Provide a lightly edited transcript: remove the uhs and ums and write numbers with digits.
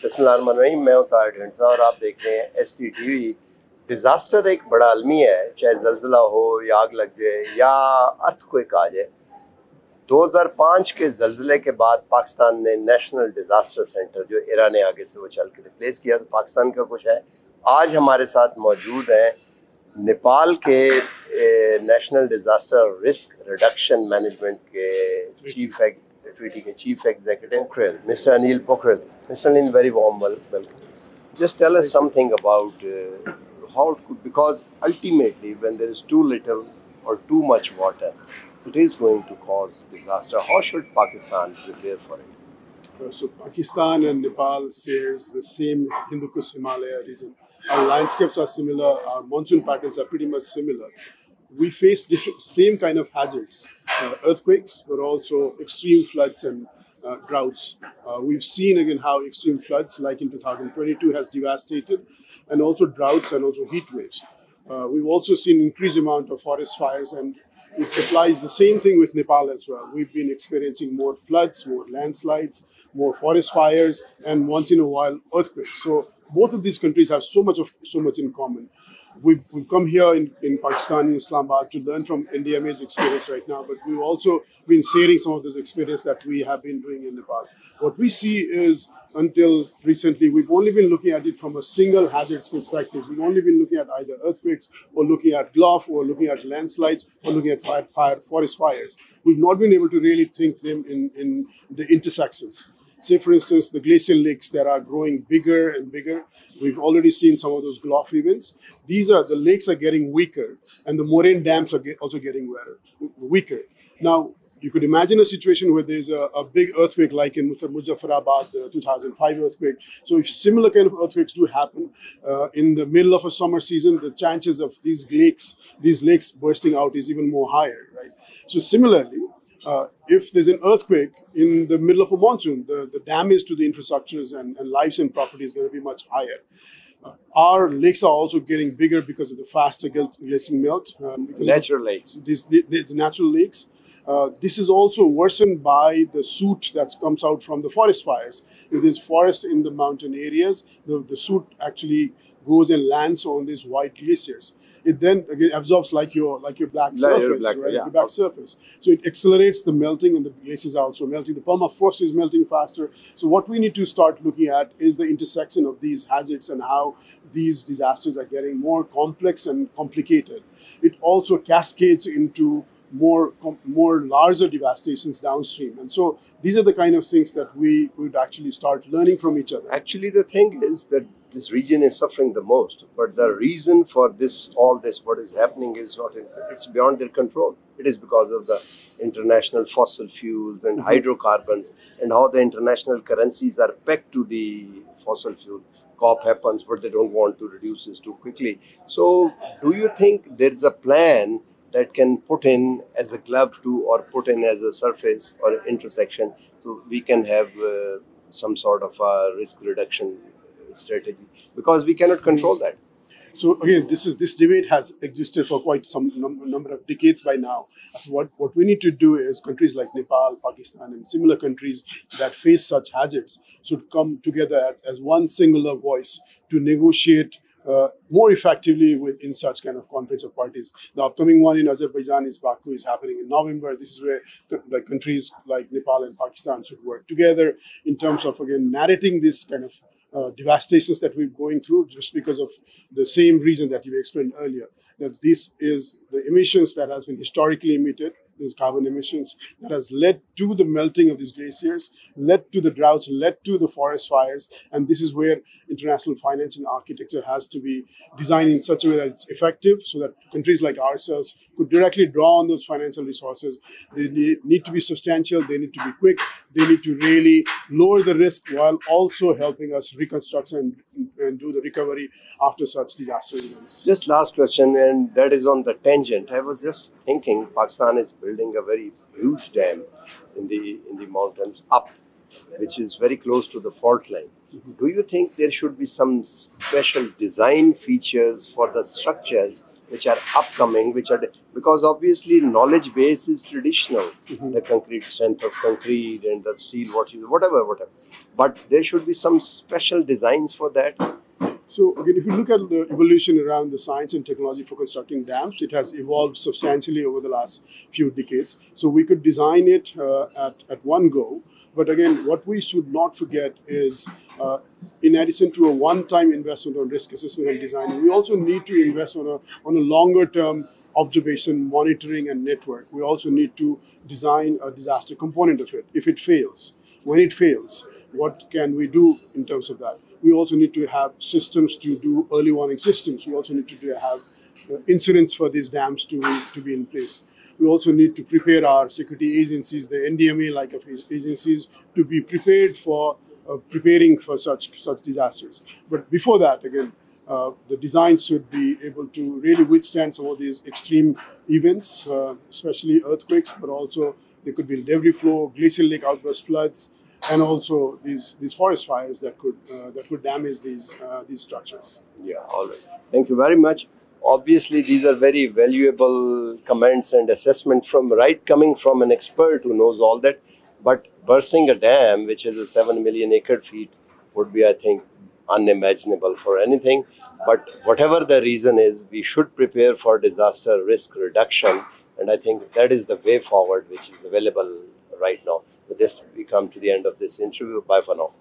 बिस्मिल्लाहिर्रहमानिर्रहीम, मैं हूं ताहिर ढिंडसा और आप देख रहे हैं SDTV। डिज़ास्टर एक बड़ा अलमी है, चाहे ज़लज़ला हो या आग लग जाए या अर्थक्वेक आ जाए। 2005 के ज़लज़ले के बाद पाकिस्तान ने नेशनल डिज़ास्टर सेंटर जो ईरान ने आगे से वो चल के रिप्लेस किया, तो पाकिस्तान का कुछ है। आज हमारे साथ मौजूद हैं नेपाल के national disaster risk reduction management के chief executive mister Anil Pokharel. Mr. Anil, very warm welcome. Just tell us something about how it could, because ultimately when there is too little or too much water, it is going to cause disaster. How should Pakistan prepare for it? So Pakistan and Nepal shares the same Hindu Kush Himalaya region. Our landscapes are similar, our monsoon patterns are pretty much similar. We face same kind of hazards, earthquakes, but also extreme floods and droughts. We've seen again how extreme floods like in 2022 has devastated, and also droughts and also heat waves. We've also seen increased amount of forest fires, and it applies the same thing with Nepal as well. We've been experiencing more floods, more landslides, more forest fires, and once in a while earthquakes. So both of these countries have so much in common. We've come here in Pakistan, in Islamabad, to learn from NDMA's experience right now, but we've also been sharing some of those experience that we have been doing in Nepal. What we see is, until recently, we've only been looking at it from a single hazards perspective. We've only been looking at either earthquakes or looking at gulf or looking at landslides or looking at forest fires. We've not been able to really think them in the intersections. Say, for instance, the glacial lakes that are growing bigger and bigger. We've already seen some of those gulf events. The lakes are getting weaker, and the moraine dams are also getting weaker. Now, you could imagine a situation where there's a big earthquake like in Muzaffarabad, the 2005 earthquake. So if similar kind of earthquakes do happen in the middle of a summer season, the chances of these lakes bursting out is even more higher, right? So similarly, if there's an earthquake in the middle of a monsoon, the damage to the infrastructures and lives and property is going to be much higher. Our lakes are also getting bigger because of the faster glacial melt. Natural lakes. These natural lakes. This is also worsened by the soot that comes out from the forest fires. If there's forest in the mountain areas, the soot actually goes and lands on these white glaciers. It then again absorbs like your black surface, right? Yeah. Your black surface. So it accelerates the melting, and the glaciers are also melting. The permafrost is melting faster. So what we need to start looking at is the intersection of these hazards and how these disasters are getting more complex and complicated. It also cascades into more larger devastations downstream. And so these are the kind of things that we would actually start learning from each other. Actually, the thing is that this region is suffering the most, but the reason for what is happening is it's beyond their control. It is because of the international fossil fuels and hydrocarbons, and how the international currencies are pegged to the fossil fuel. COP happens, but they don't want to reduce this too quickly. So do you think there's a plan that can put in as a glove to, or put in as a surface or intersection, so we can have some sort of a risk reduction strategy, because we cannot control that? So again, this debate has existed for quite some number of decades by now. What we need to do is countries like Nepal, Pakistan, and similar countries that face such hazards should come together as one singular voice to negotiate more effectively in such kind of conference of parties. The upcoming one in Azerbaijan is Baku, is happening in November. This is where countries like Nepal and Pakistan should work together in terms of, again, narrating this kind of devastations that we're going through, just because of the same reason that you explained earlier, that this is the emissions that has been historically emitted, these carbon emissions that has led to the melting of these glaciers, led to the droughts, led to the forest fires. And this is where international financing architecture has to be designed in such a way that it's effective, so that countries like ourselves could directly draw on those financial resources. They need to be substantial, they need to be quick, they need to really lower the risk while also helping us reconstruct and do the recovery after such disaster events. Just last question, and that is on the tangent. I was just thinking, Pakistan is building a very huge dam in the mountains up, which is very close to the fault line. Do you think there should be some special design features for the structures which are upcoming, which are, because obviously knowledge base is traditional, the concrete strength of concrete and the steel, whatever. But there should be some special designs for that. So again, if you look at the evolution around the science and technology for constructing dams, it has evolved substantially over the last few decades. So we could design it at one go. But again, what we should not forget is, in addition to a one-time investment on risk assessment and design, we also need to invest on a longer-term observation, monitoring, and network. We also need to design a disaster component of it. If it fails, when it fails, what can we do in terms of that? We also need to have systems to do early warning systems. We also need to have insurance for these dams to be in place. We also need to prepare our security agencies, the NDMA-like agencies, to be prepared for preparing for such disasters. But before that, again, the design should be able to really withstand some of these extreme events, especially earthquakes, but also there could be debris flow, glacial lake outburst floods, and also these forest fires that could damage these structures. Yeah, all right. Thank you very much. Obviously, these are very valuable comments and assessment coming from an expert who knows all that. But bursting a dam, which is a 7 million acre feet, would be, I think, unimaginable for anything. But whatever the reason is, we should prepare for disaster risk reduction. And I think that is the way forward which is available right now. With this, we come to the end of this interview. Bye for now.